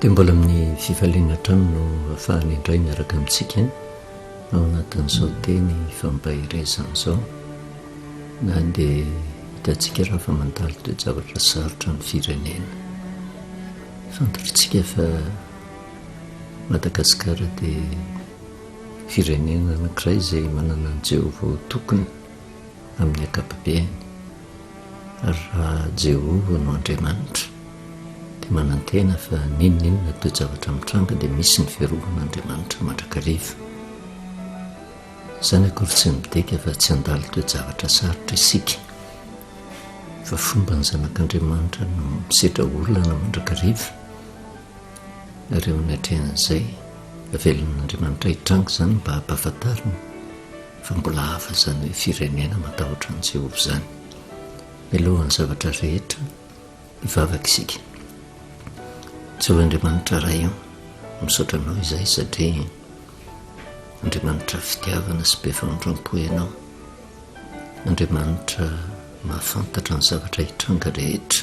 dia mbola amin'ny fifaliana trano no ahafahany indray miaraka amintsika ao anatin'izao teny fampahirezana izao na dia hitantsika raha fa mandalo toe-javatra sarotra ny firenena. Fantatritsika fa Madagasikara dia firenena anankiray izay manana ny Jehovah ho tokony amin'ny ankapobeany ary raha Jehovah no Andriamanitra dia manantena fa ninona toe-javatra mitranga dia misy ny fiarovan'Andriamanitra mandrakariva. Izany akory tsy midika fa tsy handalo toe-javatra sarotra isika fa fomba ny zanak'Andriamanitra no misedra olona mandrakariva ary eo anatrehan'izay avelon'Andriamanitra hitranga izany mba hampahafantarina fa mbola hafa izany hoe firenena matahotra ny Jehovah izany. Mialohan'ny zavatra rehetra hivavaka isika. Jehovah Andriamanitra iray io misaotra anao izay satria Andriamanitra fitiavana sy be famondram-po ianao. Andriamanitra mahafantatra ny zavatra hitranga rehetra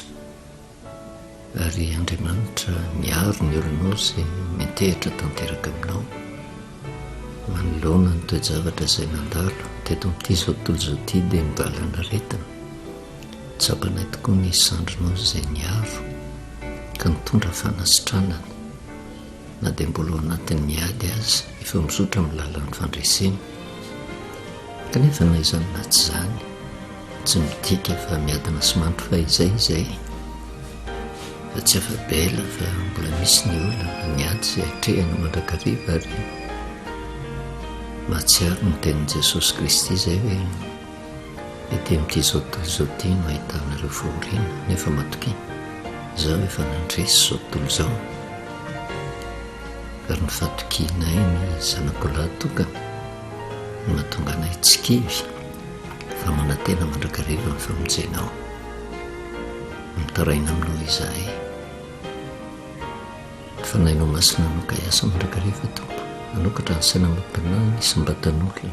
ary Andriamanitra miaro ny olonao izay mitehitra tanteraka aminao manoloana ny toe-javatra izay nandalo teto amin'ity izao tontolo izao ity dia mibalana aretina. Tsapanay tokoa ny sandrinao izay niaro ka nitondra fanasitranana na dia mbola ao anatin'ny miady azy efa mizotra amin'ny lalan'ny fandresena kanefa na izany na tsy izany tsy midika fa miadana sy mandro fa izay fa tsy afa-bela fa mbola misy ny olona miady izay hatrehana mandrakariva ary mahatsiaro ny tenin'i Jesosy Kristy izay hoe ety amin'ity izao tontolo izao ity no ahitanareo fahoriana nefa matoki izao efa nandresy izao tontolo izao ary ny fatokianay ny zanako lahy tokana no mahatonga anay tsy kivy fa manantena mandrakariva ny famonjenao. Mitaraina aminao izahay fanahinao masina no ka hiasa mandrakariva tompo anokatra ny saina mampanany sy mba tanolona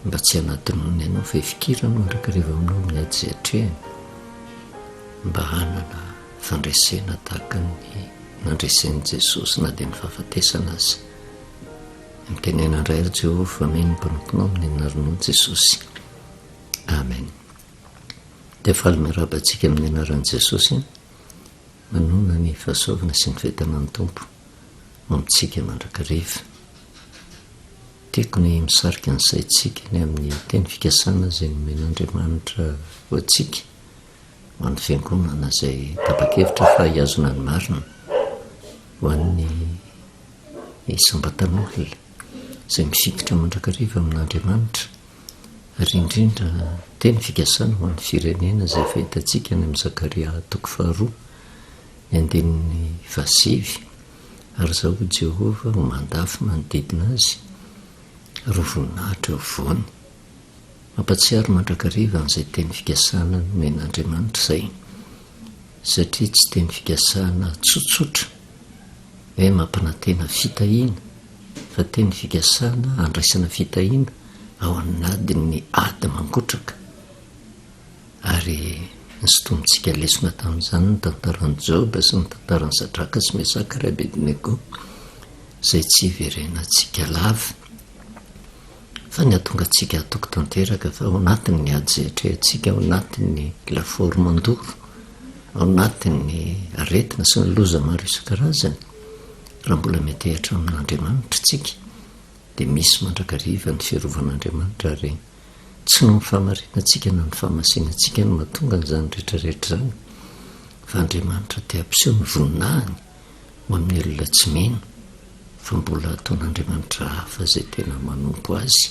mba tsy hanatinony ianao fa hifikirana mandrakariva aminao miady izay hatrehany mba hanana fandresena tahaka ny nandresen'i Jesosy na dia ny fahafatesana azy. Mitenena indray ary Jehovah ameny ny mpanomponao amin'ny anaranao Jesosy. Amen. Dia faly miarabantsika amin'ny anaran'i Jesosy manona ny fahasoavana sy ny fahitana ny tompo amintsika mandrakariva. Tiako ny misarika ny saintsika ny amin'ny teny fikasana izay nomen'Andriamanitra ho antsika ho an'ny fiangonana izay tapa-kevitra fa hiazona ny marina ho an'ny isam-batan'olona izay mifikitra mandrakariva amin'Andriamanitra ary indrindra teny fikasana ho an'ny firenena izay fahitantsika ny amin'ny Zakaria 2:9 ary zao Jehovah ho mandafy manodidina azy ro voninahitra eo voany. Mampatsiaro mandrakariva an'izay teny fikasana nomen'Andriamanitra izay satria tsy teny fikasana tsotsotra hoe mampanantena fitahiana fa teny fikasana andraisana fitahiana ao anadin'ny ady mangotraka ary nysotomontsika lesona tamin'izany ny tantaran'i Joba sy ny tantaran'i Sadraka sy Mesaka ary Abednego izay tsy hiverenantsika lava fa ny hatonga antsika hatoko tanteraka fa ao anatin'ny ady izay hatrehantsika ao anatin'ny lafaoro mandoro ao anatin'ny aretina sy ny loza maro isan-karazany raha mbola metehitra amin'Andriamanitra tsika dia misy mandrakariva ny fiarovan'Andriamanitra ary tsy no mifamarinantsika na ny fahamasinantsika no mahatonga an'izany rehetrarehetra izany fa Andriamanitra te hampiseho ny voninahiny ho amin'ny olona tsy mino fa mbola ataon'Andriamanitra hafa izay tena manompo azy.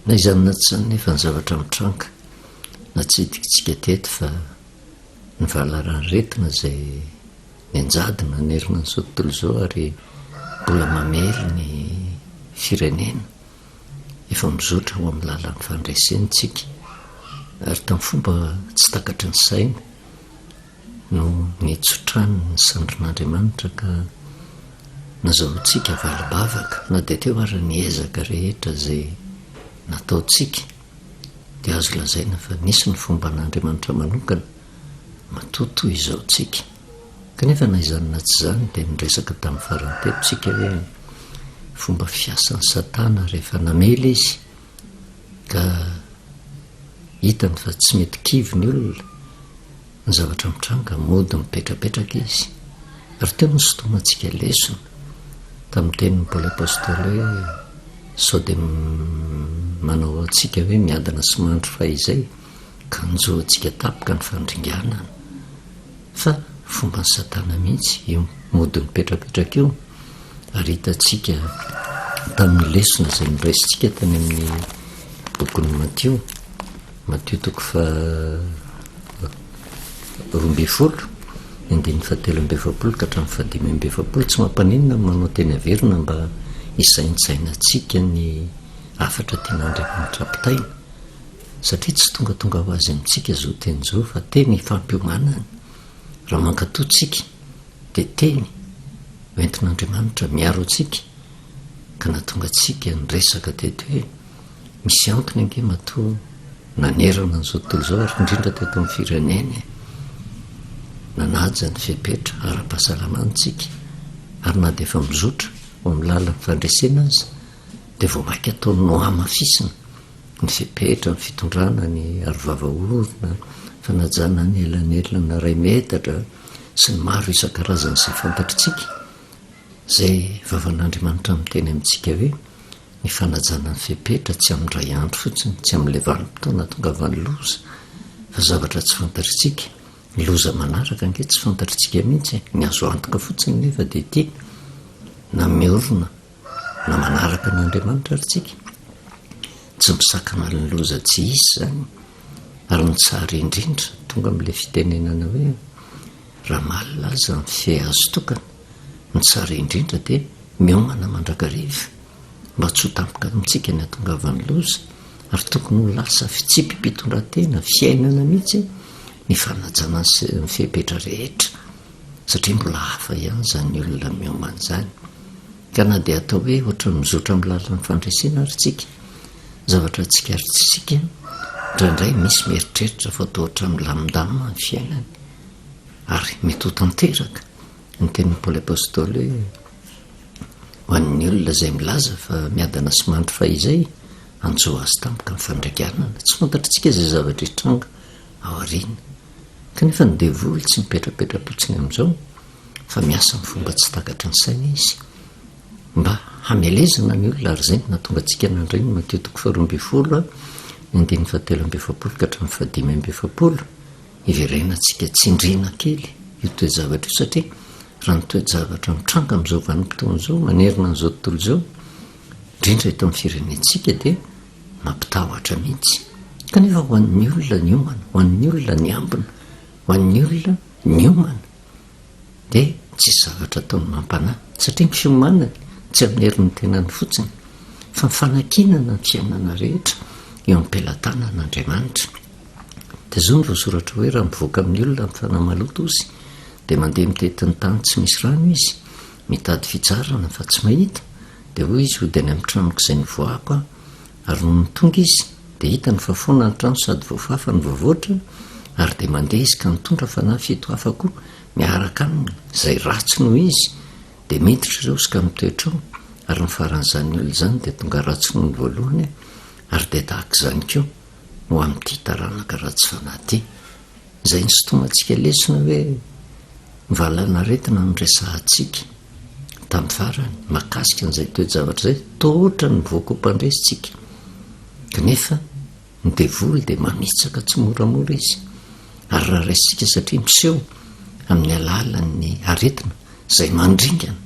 Na izany na tsy izany nefa ny zavatra mitranga na tsy hitikitsika teto fa ny valararetina izay nianjadina nerina n'izao tontolo izao ary mbola mamely ny firenena efa mizotra ho amin'ny lalan'ny fandresentsika ary tamin'ny fomba tsy takatry ny saina no nitsotrany ny sandrin'Andriamanitra ka nazahoantsika valibavaka na dia teo ary ny ezaka rehetra izay nataontsika dia azo lazaina fa nisy ny fomba n'Andriamanitra manokana matoto izao tsika kanefa na izanina tsy zany dia niresaka tamin'ny farantepotsika hoe fomba fiasan'ny satana rehefa namely izy ka hitany fa tsy mety kivy ny olona ny zavatra mitranga mody mipetrapetraka izy ary teo ny sotomantsika lesona tamin'ny tenin'ny Paoly apôstôly hoe sao dia manao atsika hoe miadana sy mandro fahizay ka njoa atsika tapoka ny fandringanana fa fomba ny satana mihitsy io mody mipetrapetraka io ary hitatsika tamin'ny lesona izay miresitsika tany amin'ny bokin'ny Matio toko fa 12 indiny 17 ka hatramin'ny 15 tsy mampanina manao teny averina mba isaintsainantsika ny afatra tian'Andriamanitra ampitaina satria tsy tongatonga ho azy amintsika zao teny zao fa teny fampiomanany raha mankatoatsika dia teny hoentin'Andriamanitra miaro atsika ka natonga atsika nyresaka teto hoe misy antony ange matoa nanerana n'izao tontolo zao ary indrindra teto amin'ny firenena nanaja ny fepetra ara-pahasalamantsika ary na dia efa mizotra ho amin'ny lalan'ny fandresena azy dia vao mainka ataony noamafisina ny fepetra ny fitondrana ny arovava-orona fanajana ny elanelana ray metatra sy ny maro isan-karazan'izay fantatritsika zay vavan'Andriamanitra miteny amintsika hoe ny fanajana ny fepetra tsy amin'ny ray andro fotsiny tsy amin'ilay vanim-potoana tonga avany loza fa zavatra tsy fantatritsika loza manaraka ange tsy fantatritsika mihitsy ny azo antoka fotsiny nefa dia ty na miorona na manaraka n'Andriamanitra ary tsika tsy misakana ny loza tsy isy zany ary ny tsara indrindra tonga amin'ilay fitenenana hoe raha malaza ny fe azo tokana ny tsara indrindra dia miomana mandrakariva mba tsy ho tampoka amintsika ny atongavan'ny loza ary tokony ho lasa fitsipim-pitondratena fiainana mihitsy ny fanajana ny fepetra rehetra satria mbola hafa ihany zany olona miomana zany ka na dia atao hoe ohatra mizotra amin'ny lalan'ny fandresena ary tsika zavatra tsika ary tsitsika indraindray misy mieritreritra fa atao ohatra milamindamina ny fiainany ary mety ho tanteraka ny tenin'ny Paoly apôstôly hoe ho an'ny olona izay milaza fa miadana sy mandro fahizay anjoa azy tampoka ny fandraikanana tsy fantatritsika izay zavatra hitranga ao aoriana kanefa ny devoly tsy mipetrapetra-potsiny amin'izao fa miasa ny fomba tsy takatra ny saina izy mba hamelezana ny olona ary zay natonga antsika nandreny Matio toko 12 indiny 17 ka hatramin'ny 15 iverenantsika tsindriana kely io toe-javatra io satria raha ny toe-javatra mitranga amin'izao vanim-potoana izao manerina n'izao tontolo izao indrindra eto amin'ny firenentsika dia mampitahotra mihitsy kanefa ho an'ny olona ny omana ho an'ny olona ny ambina ho an'ny olona ny omana dia tsy zavatra ataony mampanahy satria ny fiomanany tsy amin'ny herin'ny tenany fotsiny fa mifanakinana ny fiainana rehetra eo am-pelatanan'Andriamanitra dia zao ny voasoratra hoe raha mivoaka amin'ny olona amin'ny fanahy maloto ozy dia mandeha mitetin'ny tany tsy misy rano izy mitady fitsarana fa tsy mahita dia hoy izy hodiny amin'ny tranoko izay nivoahako ary no nitonga izy dia hita ny fafoana ny trano sady voafafa ny voavoatra ary dia mandeha izy ka mitondra fanahy fito hafa koa miaraka aminy izay ratsy noho izy dia miditra ireo sy ka mitoetra ao ary ny faran'izany olo izany dia tonga ratsy noho ny voalohany ary dia tahaka izany koa ho amin'ity taranaka ratsy fanahy ty izay ny sotomantsika lesona hoe mivalana retina ny resahantsika tamin'ny farany makasika n'izay toe-javatra zay tohotra ny voaka ho mpandresitsika kanefa ny devoly dia mamitsaka tsy moramora izy ary raha raisitsika satria miseho amin'ny alalan'ny aretina izay mandringana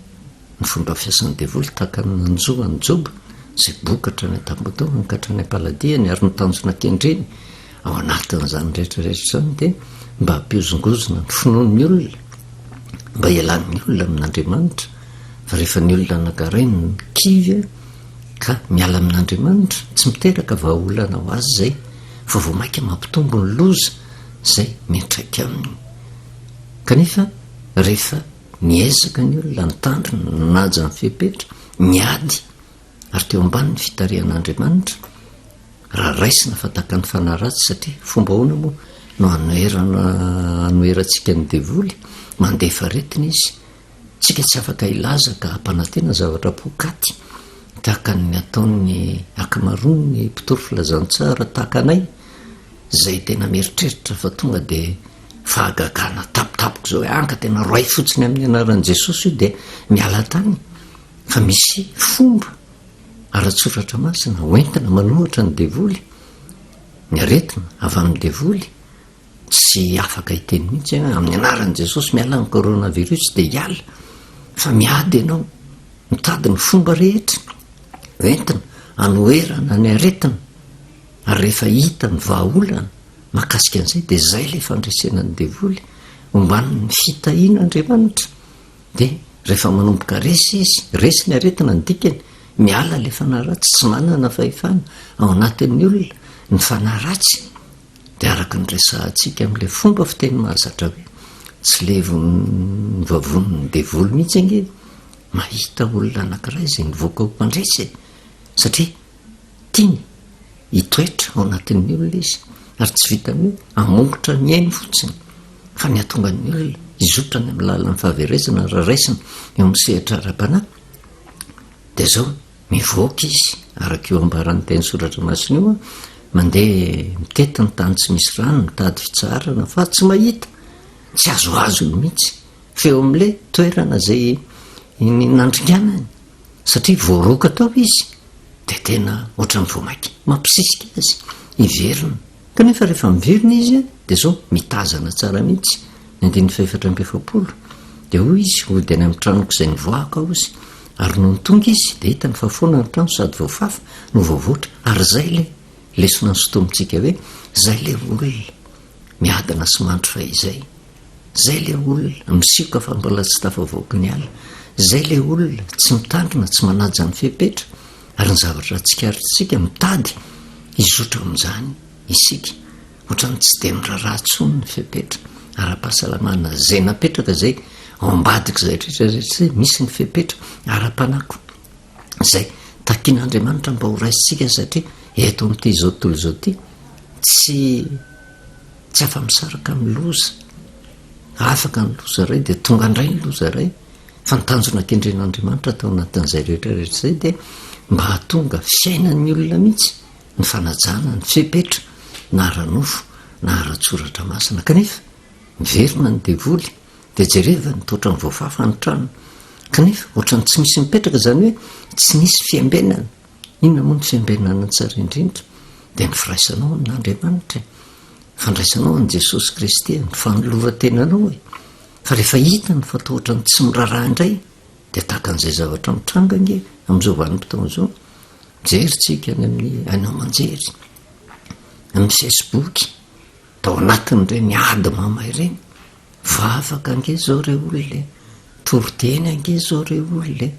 ny fomba fiasan'ny devoly tahaka nanjoa ny Joba izay bokatra ny tambotao nikatra ny ampaladiany ary nitanjona kendreny ao anatin'izany rehetrarehetra zany dia mba hampiozongozona ny finoan'ny olona mba ialan'ny olona amin'Andriamanitra fa rehefa ny olona anankiray ny kivy ka miala amin'Andriamanitra tsy miteraka vahaolana ho azy zay fa vao mainka mampitombo ny loza izay miantraika aminy kanefa rehefa niezaka ny olona nitandrina nanaja ny fepetra niady ary teo ambaniny fitarihan'Andriamanitra raha raisina fa tahaka ny fanahy ratsy satria fomba hoana moa no anoerantsika ny devoly mandefa retina izy tsika tsy afaka ilaza ka hampanantena zavatra pokaty tahaka ny ataony akamaroa ny mpitoro filazantsara tahaka anay zay tena mieritreritra fa tonga de fahagagana tapitapiko zao hoe anka tena roay fotsiny amin'ny anaran'i Jesosy io de miala tany fa misy fomba ara-tsoratra masina hoentina manohatra ny devoly ny aretina avy amin'ny devoly tsy afaka hiteny mihitsy amin'ny anaran'i Jesosy miala ny coronavirus de hiala fa miady ianao mitady ny fomba rehetra hoentina anoerana ny aretina ary rehefa hita ny vahaolana mahakasika an'izay de zay le fandresena ny devoly homban'ny fitahiana Andriamanitra de rehefa manomboka resy izy resy ny aretina ny dikany miala le fanaratsy tsy manana fahefana ao anatin'ny olona ny fanaratsy de araka ny resahantsika amin'le fomba fiteny mahazatra hoe tsy levon'ny vavon'ny devoly mihitsy ange mahita olona anankiray zay nivoaka ho mpandresy satria tiany hitoetra ao anatin'ny olona izy ary tsy vitany hoe amongotra miainy fotsiny fa ny atonga ny olona izotrany amin'ny lalan'ny fahaverezana raraisina eo amin'ny sehatra ara-panahy de zao mivoaka izy araka eo ambaran'ny teny soratra masina io mandeha mitety ny tany tsy misy rano mitady fitsarana fa tsy mahita tsy azoazony mihitsy feo amin'le toerana zay nandringanany satria voaroka tao izy de tena ohatran'ny voamaiky mampisisika azy iverina kanefa rehefa miverina izy de zao mitazana tsara mihitsy ny 170 de hoy izy ody any amin'ny tranoko izay nivoaka ao izy ary no nitonga izy de hita ny fahafoana ny trano sady voafafa no voavoatra ary zay le lesona ny sotomintsika hoe zay le olona miadana sy mandro fahizay zay le olona misioka fa mbola tsy tafavoaka ny ala zay le olona tsy mitandrina tsy manaja ny fepetra ary ny zavatra tsikaritsika mitady izotra amin'izany isika ohatrany tsy de mirarahantsony ny fepetra ara-pahasalamana zay napetraka zay ao ambadika zay rehetrarehetra misy ny fepetra ara-panako zay takian'Andriamanitra mba ho raisitsika satria eto amin'ity zao tontolo zao ty tsy afa-misaraka amin'ny loza afaka ny loza ray de tonga indray ny loza ray fa nitanjona kendren'Andriamanitra tao anatin'izay rehetrarehetra zay de mba hatonga fiainan'ny olona mihitsy ny fanajana ny fepetra na ara-nofo na ara-tsoratra masina kanefa miverina ny devoly de jereva nitotra ny voafafa ny trano kanefa ohatrany tsy misy mipetraka zany hoe tsy misy fiambenana inona moa ny fiambenana tsara indrindra de ny firaisanao amin'Andriamanitra fandraisanao an' Jesosy Kristy ny fanoloratenanao fa rehefa hita ny fatao ohatrany tsy miraraha indray de tahaka an'izay zavatra mitrangange amin'izao vanim-potoana zao jerytsika any amin'ny anao manjery amin'ny Facebook tao anatin'ireny miady mamay ireny vavaka ange zao re olona toriteny ange zao re olona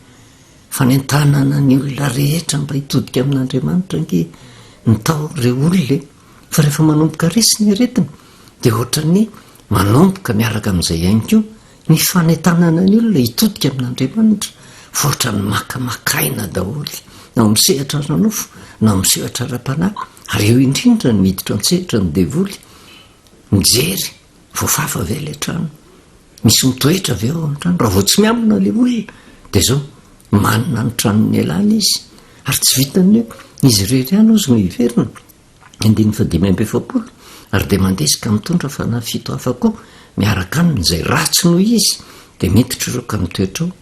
fa ny antanana ny olona rehetra mba hitodika amin'Andriamanitra ange ny tao re olona fa rehefa manomboka resy ny aretina de ohatrany manomboka miaraka amin'izay ihany koa ny fanentanana ny olona hitodika amin'Andriamanitra fa ohatrany makamakaina daholy na misehatra ranofo na misehatra ara-panahy ary eo indrindra ny miditra an-tsehatra ny devoly mijery voafafa ave le trano misy mitoetra avy eo amin'ny trano raha vao tsy miamina le olona de zao manina ny tranony alala izy ary tsy vitany hoe izy rery ihany ozy no hiverina 570 ary de mandesika mitondra fa na 7 hafa koa miaraka aminy zay ratsy noho izy de miditra ireo ka mitoetra ao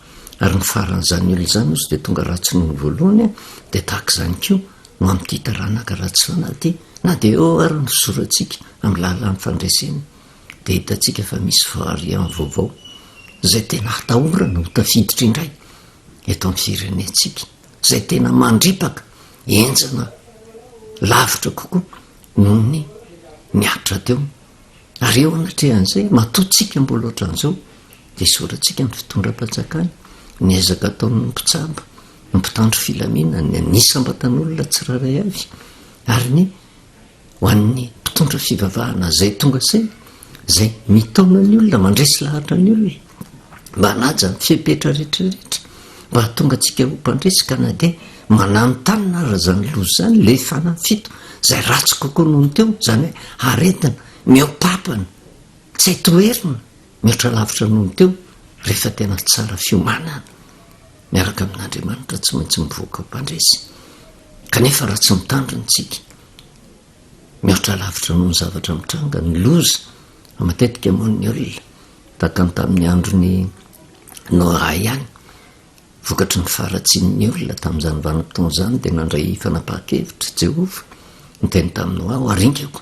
ary ny faran'izany olona zany ozy de tonga ratsy noho ny voalohany de tahaka izany koa no amin'ity taranaka ratsy fanahy na de eo ary ny fisoratsika amin'ny lalan'ny fandresena de hitatsika fa misy variant vaovao zay tena hatahorana ho tafiditra indray eto amin'ny firenentsika zay tena mandripaka enjana lavitra kokoa noho ny miatra teo ary eo anatrehan'izay matotsika mbola ohatran'izao de isoratsika ny fitondram-patsakany ny ezaka ataon'ny mpitsamba ny mpitandro filaminana ny anisambatan'olona tsiraray avy ary ny ho an'ny mpitondra fivavahana zay tonga say zay mitaona ny olona mandresy lahatra ny olona mba hanaja ny fepetra rehetrarehetra mba hatonga atsika ho mpandresika na de mananontanyna raha zany loza zany le fanafito zay ratsy kokoa nohony teo zany hoe aretina miopapana tsy hay toerina mihoatra lavitra noho teo rehefa tena tsara fiomanana miaraka amin'andriamanitra tsy maintsy mivoaka mpandresy kanefa raha tsy mitandriny tsika mihoatra lavitra noho ny zavatra mitranga ny loza matetika moa ny olona tahaka ny tamin'ny androny Noa ihany vokatry ny faratsin'ny olona tamin'izany vanim-potoana izany dia nandray fanapahan-kevitra Jehova nyteny tamin'ny Noa aringako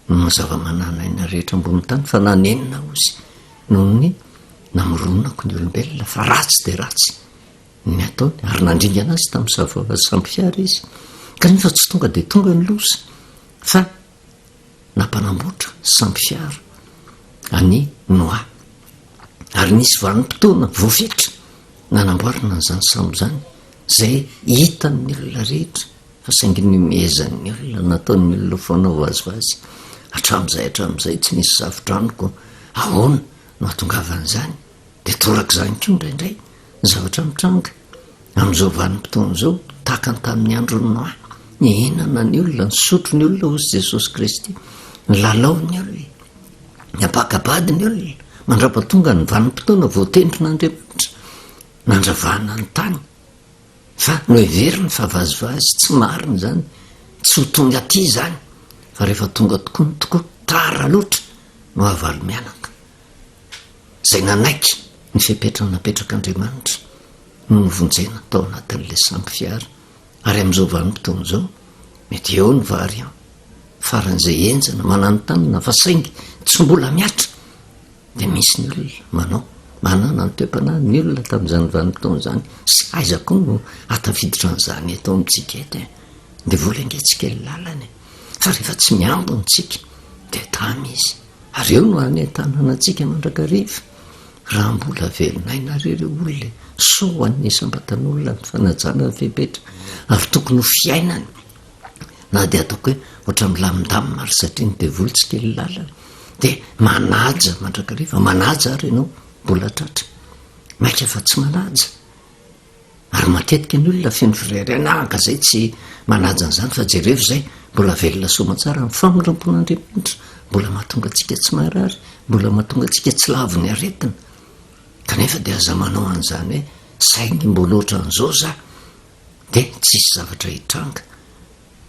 no zava-manana aina rehetra ambony tany fa nanenina ozy noho ny namoronako ny olombelona fa ratsy dia ratsy ny ataony ary nandringana azy tamin'ny sampy fiara izy kanefa tsy tonga dia tonga ny loza fa nampanamboatra sampy fiara any Noa ary nisy vanim-potoana voafetra nanamboarina n'izany sambo izany zay hitan'ny olona rehetra fa saingy ny mihezan'ny olona nataon'ny olona foana vazivazy hatramin'izay tsy nisy zavitranoko ahoana no hatongavan'izany dia torak'izany koa indraindray ny zavatra mitranga amin'izao vanim-potoana izao tahaka ny tamin'ny androny Noa ny henana ny olona ny sotro ny olona hozy Jesosy Kristy ny lalaony olona ny apakabady ny olona mandrapatonga ny vanim-potoana voatendrin'Andriamanitra nandravana ny tany fa no heveriny fa vazivazy tsy mariny izany tsy ho tonga aty izany fa rehefa tonga tokoa ny tokoa tara loatra no avaly mianaka izay nanaiky ny fipetrana napetrak'Andriamanitra no novonjena tao anatin'ilay sampy fiara ary amin'izao vanim-potoana izao mety eo ny vary faran'izay enjana mananontanyna fa saingy tsy mbola miatra dia misy ny olona manana ny toe-panahy ny olona tamin'izany vanim-potoana izany sy aizako no atafiditra n'izany eto amintsika eto dia vola ingatsika ny lalany fa rehefa tsy miambony tsika dia tamy izy ary eo no hanentanana antsika mandrakariva raha mbola velonaina rereo olona so an'ny isam-batan'olona ny fanajana ny fepetra ary tokony ho fiainany na dia ataoko hoe ohatra milamindamy maro satria ny devolontsika ny lalana dia manaja mandrakariva manaja ary ianao mbola tratra maika fa tsy manaja ary matetika ny olona feno firerenaka zay tsy manaja n'izany fa jereo zay mbola velona somatsara ny famorampon'Andriamanitra mbola mahatonga antsika tsy marary mbola mahatonga antsika tsy lavo ny aretina kanefa dia aza manao an'izany hoe saingy mbola oatra an'izao za dia tsisy zavatra hitranga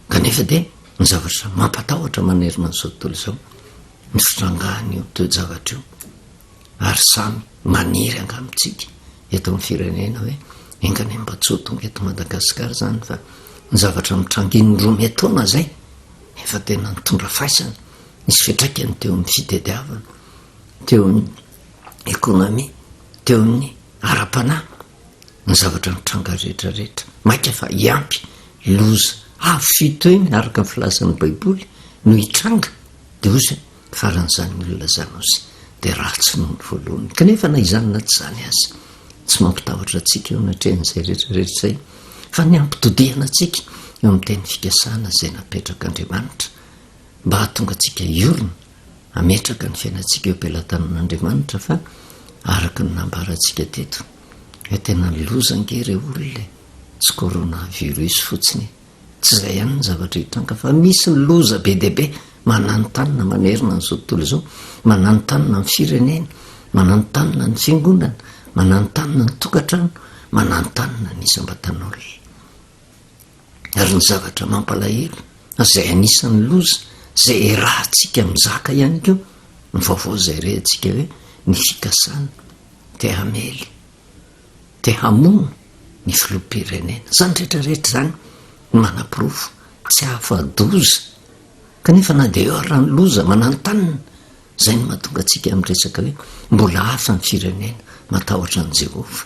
kanefa dia ny zavatra mampatahotra manerina n'izao tontolo izao ny fitrangahany io toe-javatra io ary samy maniry angamitsika eto amin'ny firenena hoe engany mba tsy ho tonga eto Madagasikara izany fa ny zavatra mitranginy roa metaona zay efa tena nitondra faisana nisy fitraikany teo amin'ny fitediavana teo amin'ny ekonomia teo amin'ny ara-panahy ny zavatra mitranga rehetrarehetra maika fa hiampy loza fito eny araka ny filazan'ny baiboly no hitranga dia ozy faran'izany olona zany ozy dia ratsy noho ny voalohany kanefa na izany na tsy zany azy tsy mampitahotra antsika eo natrehan'izay rehetrarehetra zay fa ny ampitodihana antsika eo amin'ny teny fikasana izay napetrak'Andriamanitra mba hahatonga antsika iorona ametraka ny fiainantsika eo am-pelatanan'Andriamanitra fa araka ny nambarantsika teto hoe tena lozangery olona tsy coronavirus fotsiny tsy izay ihany ny zavatra hitranga fa misy ny loza be deaibe mananotanina manerina n'izao tontolo izao mananotanina ny firenena mananotanina ny fiangonana mananotanina ny tokantrano mananotanina ny isam-batan'olona ary ny zavatra mampalahelo izay anisan'ny loza zay rahantsika mizaka ihany koa ny vaovao izay rehantsika hoe ny fikasana te hamely te hamono ny filoham-pirenena zany rehetrarehetra zany ny manam-pirofo tsy hafadoza kanefa na dia eo ary raha ny loza mananotanina zay ny mahatonga antsika amin'resaka hoe mbola hafa ny firenena matahotra an' Jehova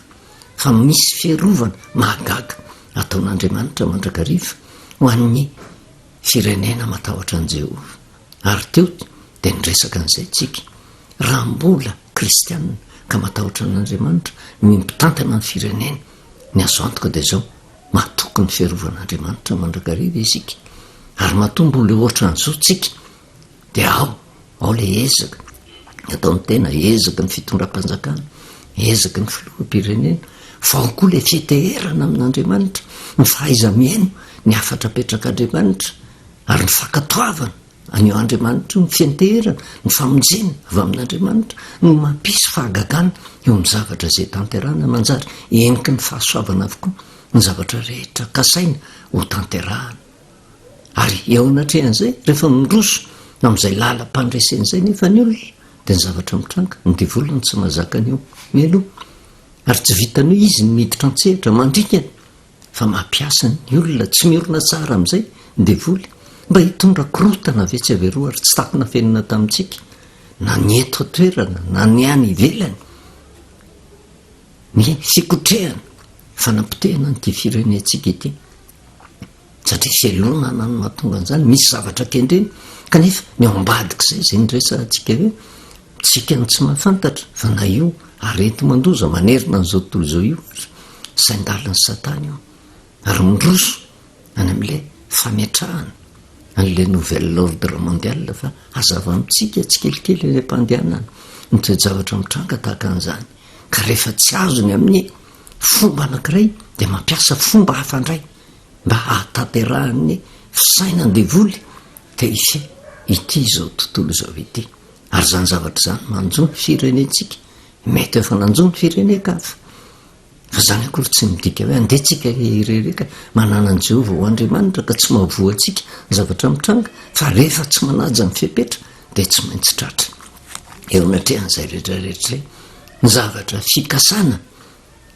fa misy fiarovana mahagaga ataon'Andriamanitra mandrakariva ho an'ny firenena matahotra an' Jehova ary teo dia nyresaka an'izay tsika raha mbola kristianina ka matahotra an'Andriamanitra mimpitantana ny firenena ny azo antoka dia zao mahatoky ny fiarovan'Andriamanitra mandrakariva isika ary matombola ohatra an'izao tsika dia ao le ezaka atao ny tena ezaka ny fitondram-panjakana ezaka ny filoham-pirenena fa ao koa le fiteherana amin'Andriamanitra ny fahaiza-miaino ny afatra petrak'Andriamanitra ary ny fakatoavana anio andriamanitra ny fianteherana ny famonjena avy amin'andriamanitra no mampisy fahagagana eo amin'ny zavatra izay tanterahana manjary eniky ny fahasoavana avokoa ny zavatra rehetra kasaina ho tanterahana. Ary eo anatrehan'izay rehefa mindroso amin'izay lalam-pandresen'izay nefa ny olona dia ny zavatra mitranga ny devolony tsy mahazaka an'io mialoha. Ary tsy vitany hoe izy ny miditra an-tsehatra mandrikana fa mampiasa ny olona tsy miorina tsara amin'izay ny devoly mba hitondra korotana vetsy averoa ary tsy takona fenina tamintsika na ny eto toerana na ny any ivelany ny fikotrehana fanampitehana nyity firenentsika ity satria fialonana no mahatonga an'izany misy zavatra kendreny kanefa ny ao ambadika izay nyresantsika hoe tsika ny tsy mahafantatra fa na io arety mandoza manerina n'izao tontolo izao io saindalin'ny satana io ary mindroso any amin'ilay fametrahana an'ilay nouvelle ordre mondial fa hazava amintsika tsy kelikely ilay mpandehanana ny toe-javatra mitranga tahaka an'izany ka rehefa tsy azony amin'ny fomba anankiray dia mampiasa fomba hafandray mba hahatanterahany fisaina ny devoly dia isy ity izao tontolo izao ity. Ary zany zavatra zany manjo ny firenentsika mety efa nanjo ny firenekafa fa zany akory tsy midika hoe andetsika irereka manana an' Jehovah ho Andriamanitra ka tsy mahavoantsika ny zavatra mitranga fa rehefa tsy manaja ny fipetra dia tsy maintsy tratra eo anatrehan'izay rehetrarehetra izay ny zavatra fikasana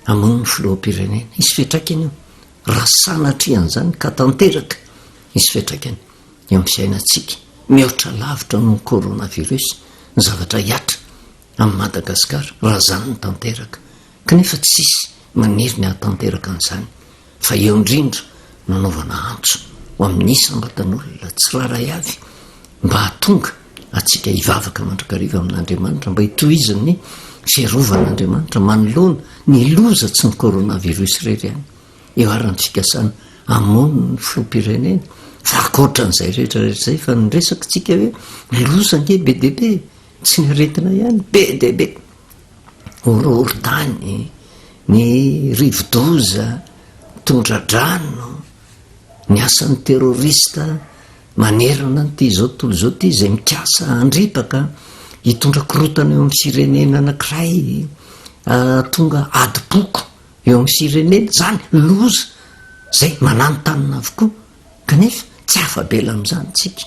amono ny filoham-pirenena isy fetraikany io raha sanatrehan'izany ka tanteraka isy fetraikany eo amin'ny fiainantsika mihoatra lavitra noho ny coronavirus ny zavatra hiatra amin'ny Madagasikara raha zany ny tanteraka kanefa tsisy maniry ny hatanteraka an'izany fa eo indrindra nanaovana antso ho amin'ny isam-batan'olona tsy raray avy mba hatonga atsika hivavaka mandrakariva amin'Andriamanitra mba hitohizany ny fiarovan'Andriamanitra manoloana ny loza tsy ny coronavirus rery any eo ary-ny fikasana amono ny filoham-pirenena fa akoatran'izay rehetrarehetra izay fa nyresaka tsika hoe loza nge be deaibe tsy ny aretina ihany be deaibe orohorotany ny rivodoza tondradrano ny asan'ny terrorista manerana nyity izao tontolo izao ty izay mikasa andripaka hitondra korotana eo amin'ny firenena anankiray tonga adipoko eo amin'ny firenena zany loza zay mananotanina avokoa kanefa tsy afabela amin'izany tsika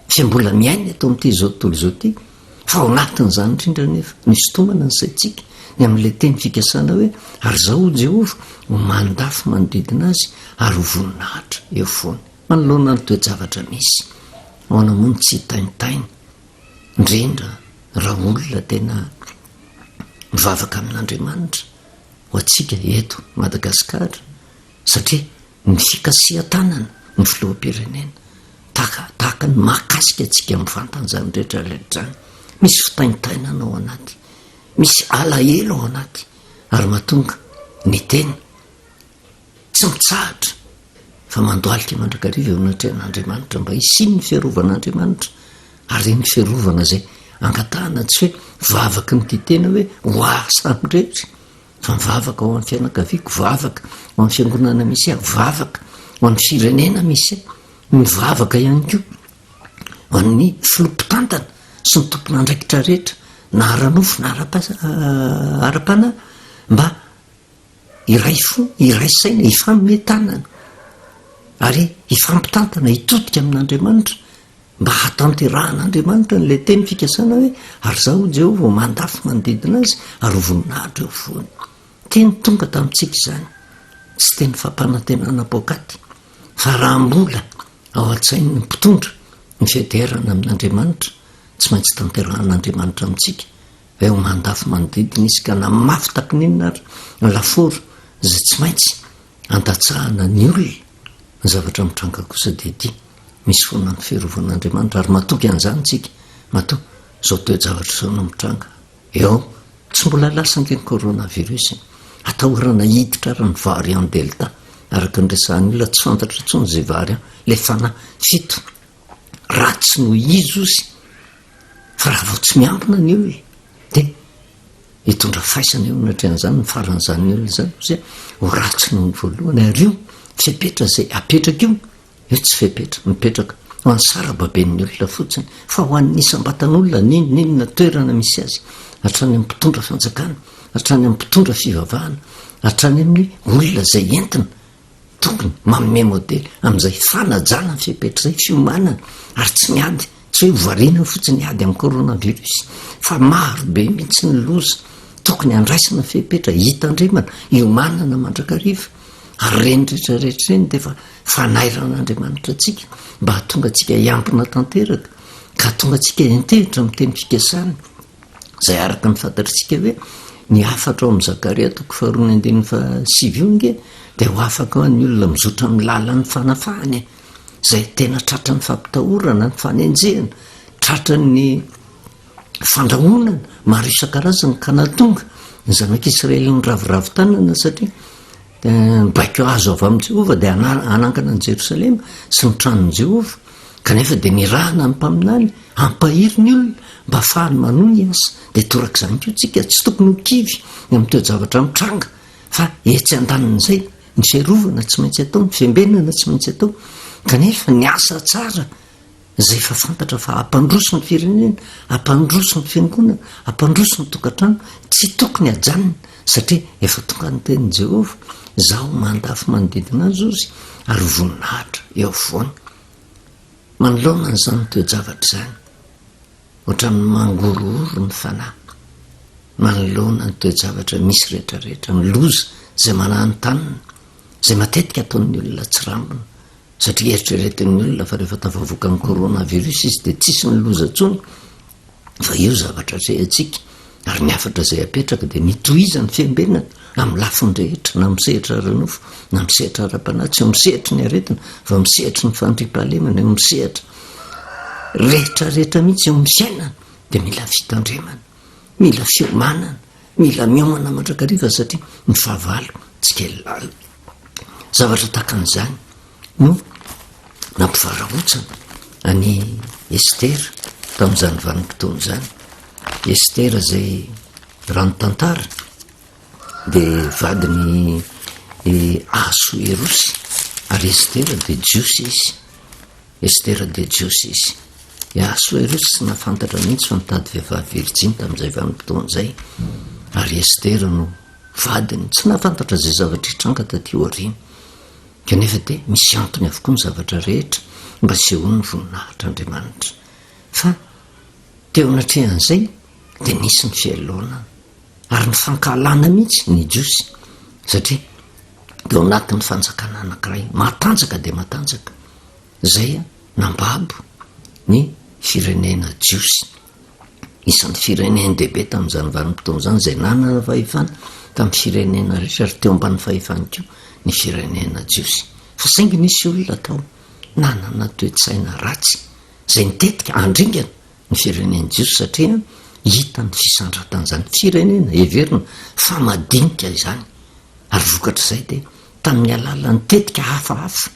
fiambola miaina atao amin'ity izao tontolo izao ty fa ao anatin'izany indrindra nefa misy tomana n'izay tsika ny amin'ilay teny fikasana hoe ary zao ho Jehova ho mandafy manodidina azy ary ho voninahitra eo foany manoloana ny toe-javatra misy ahoana moa ny tsy hitainitaina indrindra raha olona tena mivavaka amin'Andriamanitra ho atsika eto Madagasikara satria ny fikasihan-tanana ny filoham-pirenena tahaka ny mahakasika atsika mivantan'izany rehetrarehetra zany misy fitainitainana ao anaty misy alahelo ao anaty ary mahatonga ny tena tsy mitsahatra fa mandoalika mandrakariva eo anatrehan'Andriamanitra mba hisiny ny fiarovan'Andriamanitra ary ny fiarovana izay angatahana tsy hoe vavaka ny titena hoe ho ahsamy rehetra fa mivavaka ho amin'ny fianakaviako vavaka ho amin'ny fiangonana misy aho vavaka ho amin'ny firenena misy mivavaka ihany koa ho an'ny filompitantana sy ny tompona andraikitra rehetra na ara-nofo na ara-panahy mba iray fo iray saina ifamimetanana ary hifampitantana hitodika amin'Andriamanitra mba hatanteran'Andriamanitra n'ilay teny fikasana hoe ary zao Jehova ho mandafy manodidina azy ary ho voninahitra eo foany teny tonga tamintsika izany tsy teny fampanantenana poakaty fa raha mbola ao an-tsainy ny mpitondra ny fiaderana amin'Andriamanitra tsy maintsy tanteran'Andriamanitra amintsika hoe ho mandafy manodidina izy ka na mafy takin'inona ary laforo izay tsy maintsy andatsahana ny olona ny zavatra mitranga kosa dia ity misy foana ny fiarovan'Andriamanitra ary matoky an'izany tsika matoa zao toe-javatra zao no mitranga eo tsy mbola lasa ngeny coronavirus atahorana hiditra raha ny variant delta araka nyresahan'ny olona tsy fantatra intsony zay variant le fana fito ratsy no izy ozy fa raha vao tsy miambina ny olona dia hitondra faisana eo anatrehan'izany ny faran'izany olona zany zay ho ratsy noho ny voalohany ary io fipetra zay apetraka io tsy fipetra mipetraka ho an'ny sarababen'ny olona fotsiny fa ho an'ny isam-batan'olona ninona toerana misy azy hatrany amin'ny mpitondra fanjakana, hatrany amin'ny mpitondra fivavahana, hatrany amin'ny olona zay entina tokony manome modely amin'izay fanajana ny fipetra zay fiomanana ary tsy miady, tsy hoe hovariana fotsiny ady amin'ny coronavirus fa maro be mihitsy ny loza tokony andraisana fipetra hitandremana iomanana mandrakariva ary reny rehetrarehetra reny dia fa fanairan'Andriamanitra atsika mba hatonga atsika hiampina tanteraka ka tonga atsika entehitra miteny fikasana zay araka ny fantatritsika hoe ny afatra ao amin'ny Zakaria 4:7 dia ho afaka ho an'ny olona mizotra amin'ny lalan'ny fanafahany zay tena tratra ny fampitahorana ny fanenjehana, tratra ny fandrahonana maro isan-karazany ka natonga ny zanak'Israely ny ravoravo tanana satria baiko azo avy amin'i Jehova dia anangana ny Jerosalema sy ny tranon'i Jehova kanefa dia nirahana ny mpaminany ampahiry ny olona mba ahafahany manohy ny asa dia torak'izany koa tsika tsy tokony ho kivy amin'teo zavatra mitranga fa etsy andanin'izay ny fiarovana tsy maintsy atao, ny fiambenana tsy maintsy atao kanefa ny asa tsara zay efa fantatra fa hampandroso ny firenena, hampandroso ny fiangonana, hampandroso ny tokantrano tsy tokony hajanona satria efa tonga ny tenin'i Jehova zaho mandafy manodidina azy ozy ary voninahitra eo afovoany manoloana n'izany toe-javatra izany ohatran'ny mangorohoro ny fanahy manoloana ny toe-javatra misy rehetrarehetra ny loza zay manahany tanina zay matetika ataon'ny olona tsy rambona satria eritreretin'ny olona fa rehefa tafavoaka ny coronavirus izy dia tsisy ny loza tsony fa io zavatra rehantsika ary ny afatra zay apetraka dia nitohizany fiambenana amin'ny lafiny rehetra na misehitra ranofo na misehitra ara-panahy tsy misehitra ny aretina fa misehitra ny fandriam-pahalemana misehitra rehetrarehetra mihitsy eo misainana dia mila fitandremana, mila fiomanana, mila miomana mandrakariva satria ny fahavalo tsy kely lala zavatra takan'izany no nampivarahontsana any Estera tamin'izany vanim-potoana izany. Estera zay rano tantara dia vadiny Ahasuerosy ary Estera dia jiosy izy, Estera dia jiosy izy. Ahasuerosy tsy nafantatra mihitsy fa nitady vehivavy virjiny tamin'izay vanim-potoana izay ary Estera no vadiny tsy nafantatra zay zavatra hitranga taty aoriana kanefa dia misy antony avokoa ny zavatra rehetra mba sehoany voninahitr'Andriamanitra fa teo anatrehan'izay dia nisy ny fiailona ary ny fankahalana mihitsy ny jiosy satria teo anatin'ny fanjakana anankiray matanjaka dia matanjaka zay nambabo ny firenena jiosy isan'ny firenena dehibe tamin'izany vanim-potoana izany zay nanana fahefana tamin'ny firenena rehetra ary teo ambany fahefany koa ny firenena jiosy fa saingy nisy olona tao nanana toe-tsaina ratsy zay nitetika andringana ny firenena jiosy satria hita ny fisandratan'izany firenena heverina fa madinika izany ary vokatra izay dia tamin'ny alala nitetika hafahafa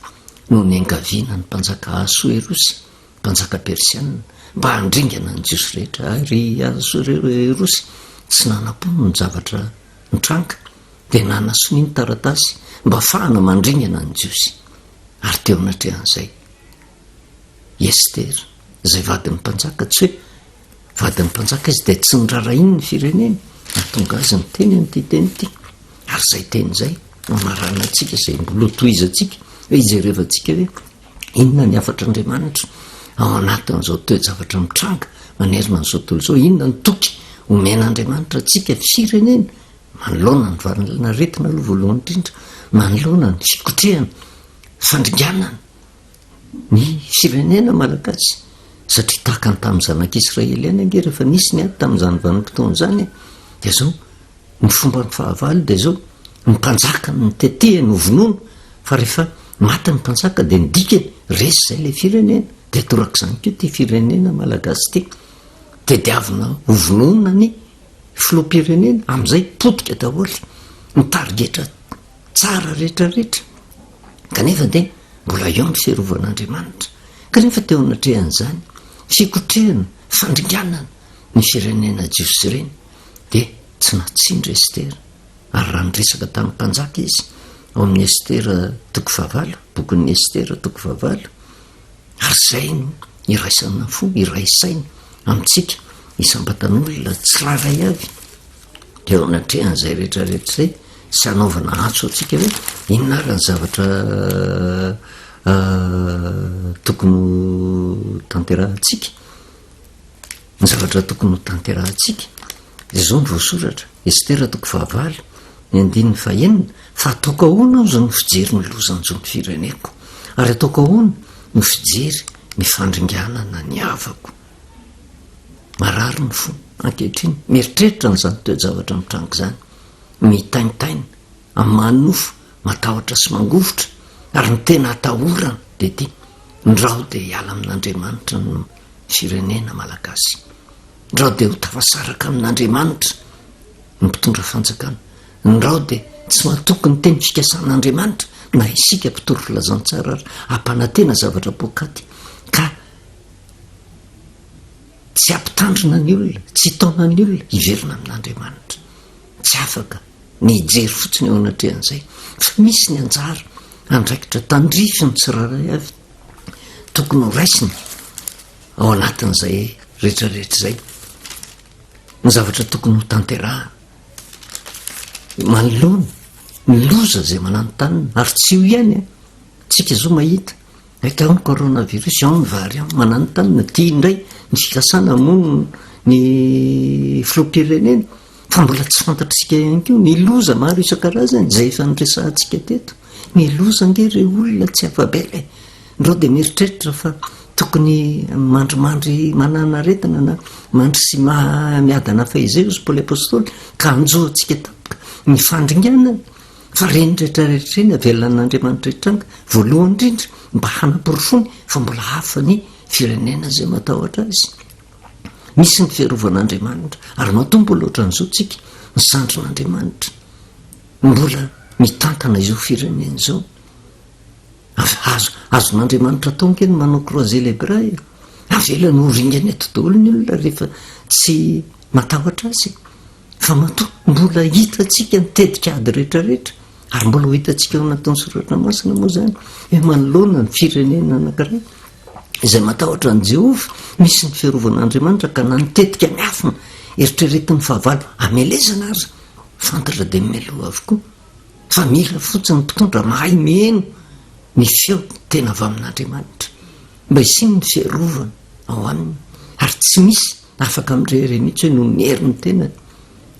no ny angaviana ny mpanjaka Ahasuerosy mpanjaka persiana mba handringana ny jiosy rehetra ary Ahasuerosy tsy nanam-pono ny zavatra nitranga dia nanasony ny taratasy mba ahafahana mandringana ny jiosy ary teo anatrehan'izay Estera zay vadin'ny mpanjaka tsy hoe vadin'ny mpanjaka izy dia tsy nirarainy ny firenena natonga azy ny teny amin'ity teny ity ary zay teny izay manarana antsika zay mbola tohizatsika hoe hijerevantsika hoe inona ny afatr'Andriamanitra ao anatin'izao toe-javatra mitranga manerina n'izao tontolo izao, inona ny toky omen'Andriamanitra atsika firenena manoloana ny valina aretina aloha voalohany indrindra manoloana ny fikotrehana fandringanana ny firenena malagasy satria tahaka ny tamin'ny zanak'Israely any ange rehefa nisy ny ady tamin'izany vanim-potoana izany dia zao ny fomba ny fahavalo dia zao ny mpanjaka ny tetehany ho vonono fa rehefa maty ny mpanjaka dia nidikany resy izay ilay firenena dia torak'izany koa ty firenena malagasy ty dia diavina ho vonona ny filoham-pirenena amin'izay potika daholo ny tarigetra tsara rehetrarehetra kanefa dia mbola eo ny fiarovan'Andriamanitra kanefa teo anatrehan'izany fikotrehana fandringanana ny firenena jiosy ireny dia tsy natsindra Estera ary raha niresaka tamin'ny mpanjaka izy ao amin'ny Estera 9, bokin'ny Estera 9 ary zay iraisana fo iraisaina amintsika isambatan'olona tsy raray avy de eo anatrehan'izay rehetrarehetra zay sy anaovana antso atsika hoe inona ary ny zavatra tokony tanterahantsika ny zavatra tokony ho tanterahantsika de zao ny voasoratra Estera 9 ny 5 fa ataoko ahoana aho zany fijery ny lozanjony fireneko ary ataoko ahoana ny fijery ny fandringanana ny havako marary ny fo ankehitriny mieritreritra n'izany toe-javatra mitrango zany mitainitaina amin'ny manofo matahotra sy mangovotra ary ny tena atahorana de ty ndrao de hiala amin'Andriamanitra ny firenena malagasy ndrao de ho tafasaraka amin'Andriamanitra ny mpitondra fanjakana ndrao de tsy mahatoky ny teny fikasan'Andriamanitra na isika mpitoro filazantsara ary ampanantena zavatra pokaty ka tsy ampitandrina ny olona tsy taona ny olona hiverina amin'Andriamanitra tsy afaka ny hijery fotsiny eo anatrehan'izay fa misy ny anjara andraikitra tandrify ny tsiraray avy tokony ho raisiny ao anatin'izay rehetrarehetra zay ny zavatra tokony ho tanterahana manoloana ny loza zay mananotanina ary tsy ho ihany tsika zao mahita aika ao ny coronavirus ao ny vary ao mananotanina tia indray ny fikasana mono ny filoam-pirenena fa mbola tsy fantatritsika ihany keo ny loza maro isan-karazany zay efa niresahantsika teto ny loza nge re olona tsy afabela ndrao de mieritreritra fa tokony mandrimandry mananaretina na mandry sy miadana fa izay ozy Paoly apôstôly ka anjoa antsika tapoka ny fandringanana fa reny rehetrarehetra reny avelan'Andriamanitra hitranga voalohany indrindra mba hanaporofony fa mbola hafa ny firenena zay matahotra azy misy ny fiarovan'Andriamanitra ary matombo loatra n'izao tsika misandron'Andriamanitra mbola mitantana izao firenena zao azon'Andriamanitra taonke ny manao croisé les bras avela ny oringany eto daholo ny olona rehefa tsy matahotra azy fa mato mbola hitatsika nitedika ady rehetrarehetra ary mbola ho hitantsika ao anatin'ny soratra masina moa zany hoe manoloana ny firenena anankiray izay matahotra ny Jehova misy ny fiarovanaandriamanitra ka na nitetika ny afina eritreretin'ny fahavalo amelezana azy fantatra de mimeloha avokoa fa mila fotsiny mpitondra mahay miheno ny feo tena avy amin'Andriamanitra mba isiny ny fiarovana ao aminy ary tsy misy afaka amindrere mihitsy hoe no miery ny tenany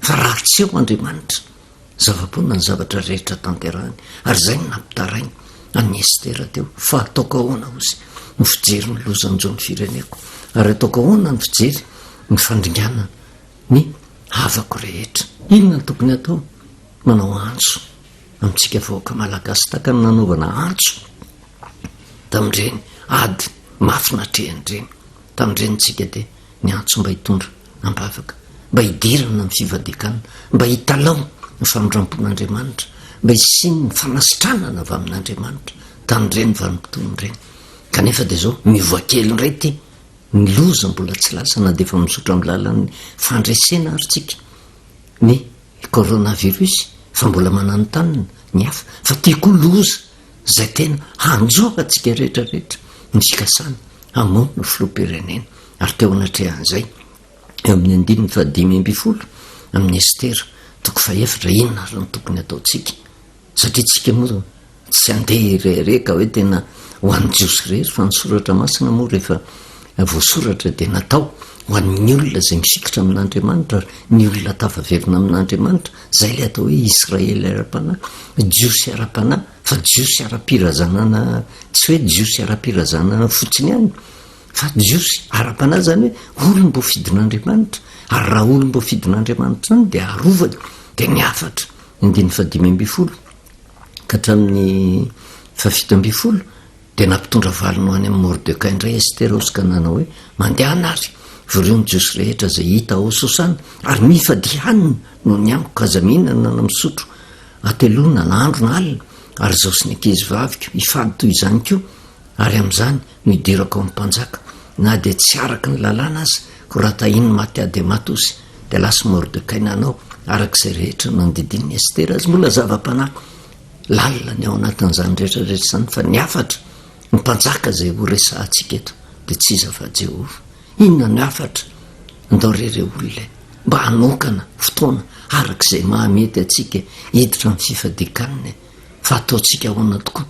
fa raha tsy eo Andriamanitra zavaponina ny zavatra rehetra tanterahany ary zay ny nampitarainy amin'ny Estera teo fa ataoko ahoana ozy ny fijery ny lozanjony fireneko ary ataoko ahoana ny fijery ny fandringanana ny havako rehetra inona ny tokony atao manao antso amintsika vahoaka malagasy taka ny nanaovana antso tamindreny ady mafinatrehany tamindreny tsika de ny antso mba hitondra ambavaka mba hidirana ny fivadikana mba hitalao ny famindrampon'Andriamanitra mba hisiny ny fanasitranana avy amin'Andriamanitra tamindreny vanim-potoanyreny kanefa de zao mivoakely indray ty ny loza mbola tsy lasa na de efa misotra amin'ny lalan'ny fandresena ary tsika ny coronavirus fa mbola mananotanina ny hafa fa tia koa loza zay tena hanjoaka tsika rehetrarehetra ny fikasana hamono ny filoam-pirenena ary teo anatrehan'izay eo amin'ny 5 amin'ny Estera 9 inona ary ny tokony ataotsika satria tsika moa tsy andeha rereka hoe tena ho an'ny jiosy rehetra fa ny soratra masina moa rehefa voasoratra de natao ho an'ny olona zay misikitra amin'Andriamanitra ny olona tafaverina amin'Andriamanitra zay le atao hoe Israely ara-panahy jiosy ara-panahy fa jiosy ara-pirazanana tsy hoe jiosy ara-pirazanana fotsiny ihany fa jiosy ara-panahy zany hoe olom-bo fidin'Andriamanitra ary raha olom-bo fidin'Andriamanitra zany de arovany de ny afatra 15 ka hatramin'ny 17 de nampitondra valiny ho any amin'ny Mordecai indray Estera ozy ka nanao hoe mandeha anary voreo ny jiosy rehetra zay hita ao Sosana ary mifadihanina no ny amiko kazaminana na misotro atelona na andro na alina ary zao sy ny ankizy vaviko hifady toy izany keo ary amin'izany no hidirako amin'ny mpanjaka na de tsy araka ny lalàna azy ko raha tahiny maty ady matosy de lasa Mordecai nanao arak'izay rehetra nandidin'ny Estera azy mbola zava-panahy lalina ny ao anatin'izany rehetrarehetra zany fa ny afatra ny mpanjaka zay ho resahantsika eto de tsy iza fa Jehova. Inona ny afatra andao rere olona mba hanokana fotoana arak'izay mahamety atsika hiditra amin'ny fifadikaniny, fa ataotsika ahoana tokoa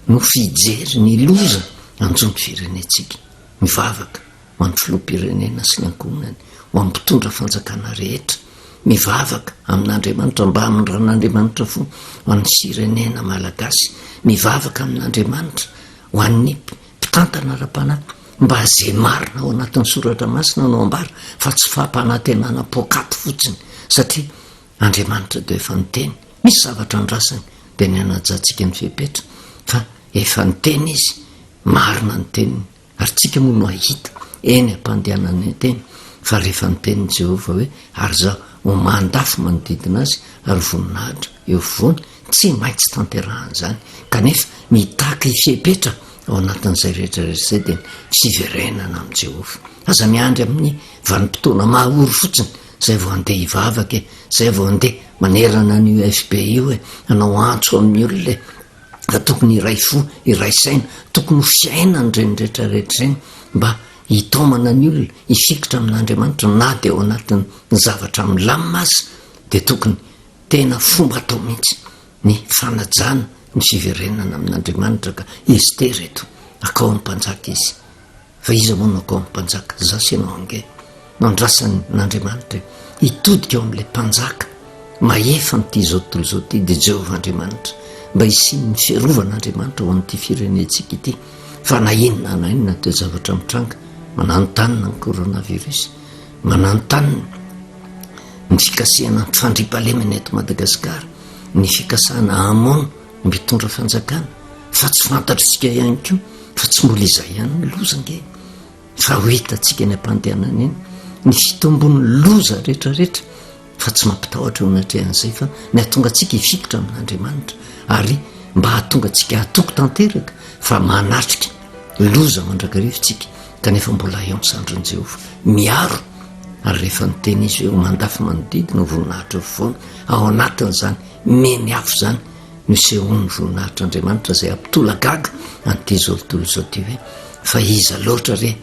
no fijery ny loza anjony firenetsika, mivavaka ho an'ny filoham-pirenena sy ny ankohonany, ho amin'ny mpitondra fanjakana rehetra, mivavaka amin'Andriamanitra mba amin'ny ran'Andriamanitra fo ho an'ny firenena malagasy, mivavaka amin'Andriamanitra ho an'ny mpitantana ara-panahy mba zay marina ao anatin'ny soratra masina no ambara fa tsy fampanantenana pokaty fotsiny, satria Andriamanitra de efa niteny misy zavatra andrasany de ny anajantsika ny fepetra fa efa niteny izy, marina ny teniny ary tsika moa no ahita eny ampandehanany teny fa rehefa niteny Jehova hoe ary zaho ho mandafy manodidina azy ary voninahitra eo vony tsy maintsy tanterahany zany, kanefa mitaka ifepetra ao anatin'izay rehetrarehetra zay de fiverenana amin'ny Jehova. Aza miandry amin'ny vanim-potoana mahaory fotsiny zay vao andeha hivavaka zay vao andeha manerana ny UFB io anao antso amin'ny olona fa tokony iray fo iray saina, tokony ho fiainany reny rehetrarehetra reny mba hitomana ny olona hifikitra amin'Andriamanitra na de ao anatin'ny zavatra milamina azy de tokony tena fomba atao mihitsy ny fanajana ny fiverenana amin'Andriamanitra ka izy tereto akao amin'ny mpanjaka izy. Fa iza moa no akao amin'ny mpanjaka zasy ianao ange no andrasany n'Andriamanitra hitodika ao amin'ilay mpanjaka mahefa n'ity zao tontolo zao ty de Jehova Andriamanitra mba hisiny ny fiarovanaandriamanitra ho an'ity firenetsika ity, fa na inona na inona toe zavatra mitranga, mananotanina ny coronavirus, mananotanina ny fikasihana ny fandriampahalemana eto Madagasikara, ny fikasahana hamono ny mitondra fanjakana, fa tsy fantatritsika ihany koa fa tsy mbola izay ihany ny loza nge, fa ho hitatsika ny ampandehanana eny ny fitombon'ny loza rehetrarehetra, fa tsy mampitahotra ho natrehan'izay fa ny hatonga atsika hifikitra amin'Andriamanitra ary mba hatonga atsika hatoko tanteraka fa manatrika loza mandrakarivotsika, kanefa mbola eo amin'ny sandron'i Jehova miaro. Ary rehefa niteny izy hoe ho mandafy manodidina voninahitra foana ao anatin'izany meny afo zany no sehoan'ny voninahitr'Andriamanitra zay ampitolagaga an'ity zao tontolo zao ty hoe fa iza loatra re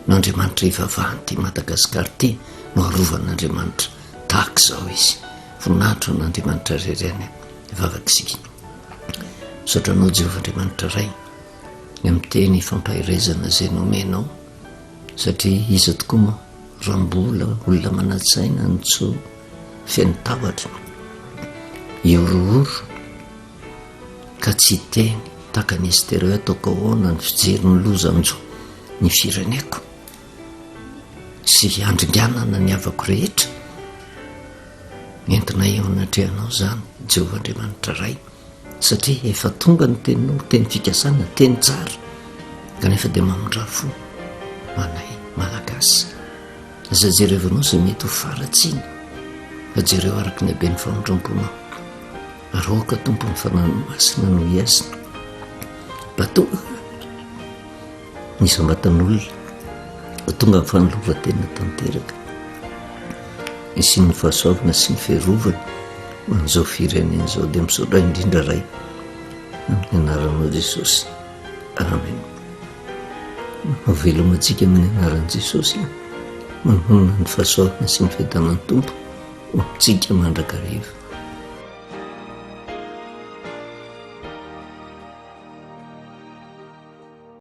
no Andriamanitra ivavahan'ity Madagasikara ty no arovan'Andriamanitra tahaka zao izy. Voninahitra n'Andriamanitra rereny ivavakisika. Sotranao Jehova Andriamanitra ray ny am'teny fampahirezana zay nomenao, satria iza tokoa moa raha mbola olona manatsaina nytso feny tavatra iorooro ka tsy teny taka ny Estera hoe ataoko ahoana ny fijery ny loza amin'izao ny fireneko sy andringanana ny avako rehetra, entina eo anatrehanao zany Jehova Andriamanitra ray, satria efa tonga ny teninao, teny fikasana, teny tsara, kanefa de mamindra fo manay malagasy. Aza jerevanao zay mety ho faratsiny, fa jereo araky ny haben'ny famondram-ponao, aroka tompony fananomasina no iasina mba tonga nisambatan'olona, mba tonga ny fanolova-tena tanteraka, isy ny fahasoavana sy ny fiarovana ho an'izao firenena zao de misaotra indrindra ray amin'ny anaranao Jesosy, amen. Mavelomantsika amin'ny anaran'i Jesosy, manonona ny fahasoavana sy ny fiadanan'ny tompo ho amintsika mandrakariva.